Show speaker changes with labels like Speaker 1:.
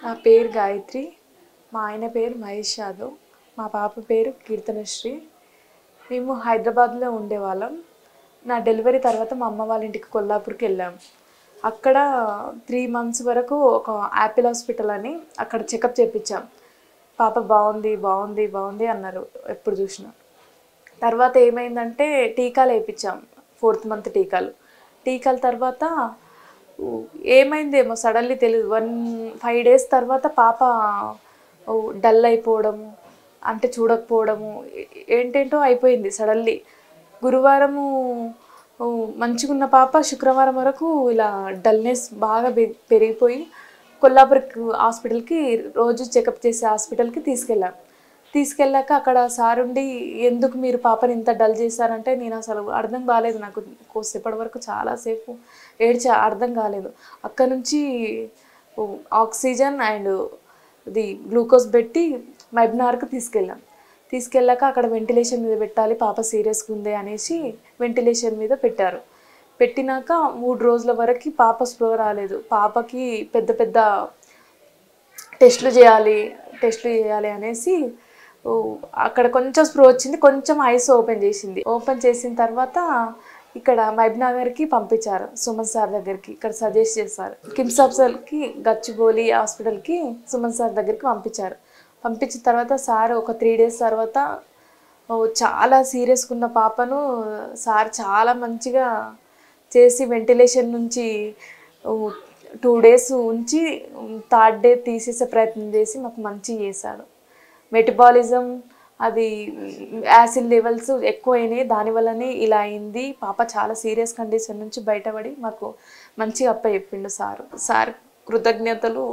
Speaker 1: నా పేరు గాయత్రి. మా ఆయన పేరు మహేష్ యాదవ్. మా పాప పేరు కీర్తనశ్రీ. మేము హైదరాబాద్లో ఉండేవాళ్ళం. నా డెలివరీ తర్వాత మా అమ్మ వాళ్ళ ఇంటికి కొల్లాపూర్కి వెళ్ళాము. అక్కడ 3 months వరకు ఒక యాపిల్ హాస్పిటల్ అని అక్కడ చెకప్ చేయించాం. పాప బాగుంది బాగుంది బాగుంది అన్నారు ఎప్పుడు చూసినా. తర్వాత ఏమైందంటే టీకాలు వేయించాం, 4th month టీకాలు. టీకాల తర్వాత ఏమైందేమో సడన్లీ తెలియదు. 5 days తర్వాత పాప డల్ అయిపోవడము, అంటే చూడకపోవడము, ఏంటేంటో అయిపోయింది సడన్లీ. గురువారము మంచిగున్న పాప శుక్రవారం వరకు ఇలా డల్నెస్ బాగా పెరిగిపోయి కొల్లాపూర్ హాస్పిటల్కి, రోజు చెకప్ చేసే హాస్పిటల్కి తీసుకెళ్ళాక అక్కడ సార్ ఉండి, ఎందుకు మీరు పాపని ఇంత డల్ చేశారంటే నేను అసలు అర్థం కాలేదు. నాకు కోసేపటి వరకు చాలాసేపు ఏడ్చా, అర్థం కాలేదు. అక్కడ నుంచి ఆక్సిజన్ అండ్ ఇది గ్లూకోజ్ పెట్టి మహబూబ్నగర్కి తీసుకెళ్ళాక అక్కడ వెంటిలేషన్ మీద పెట్టాలి, పాప సీరియస్గా ఉంది అనేసి వెంటిలేషన్ మీద పెట్టారు. పెట్టినాక 3 రోజుల వరకు పాప స్పృహ రాలేదు. పాపకి పెద్ద పెద్ద టెస్టులు చేయాలి అనేసి అక్కడ కొంచెం స్ప్రో వచ్చింది, కొంచెం ఐస్ ఓపెన్ చేసిన తర్వాత ఇక్కడ మహబూబ్నగర్కి పంపించారు, సుమన్ సార్ దగ్గరికి. ఇక్కడ సజెస్ట్ చేశారు, కిమ్స్ హాస్పిటల్కి, గచ్చిబౌలి హాస్పిటల్కి సుమన్ సార్ దగ్గరికి పంపించిన తర్వాత సార్ ఒక 3 days తర్వాత చాలా సీరియస్గా ఉన్న పాపను సార్ చాలా మంచిగా చేసి వెంటిలేషన్ నుంచి 2 days ఉంచి 3rd day తీసేసే ప్రయత్నం చేసి మాకు మంచిగా చేశాడు. మెటబాలిజం అది యాసిడ్ లెవెల్స్ ఎక్కువైనాయి, దానివల్లనే ఇలా అయింది. పాప చాలా సీరియస్ కండిషన్ నుంచి బయటపడి మాకు మంచిగా అప్పచెప్పిండు సార్. కృతజ్ఞతలు.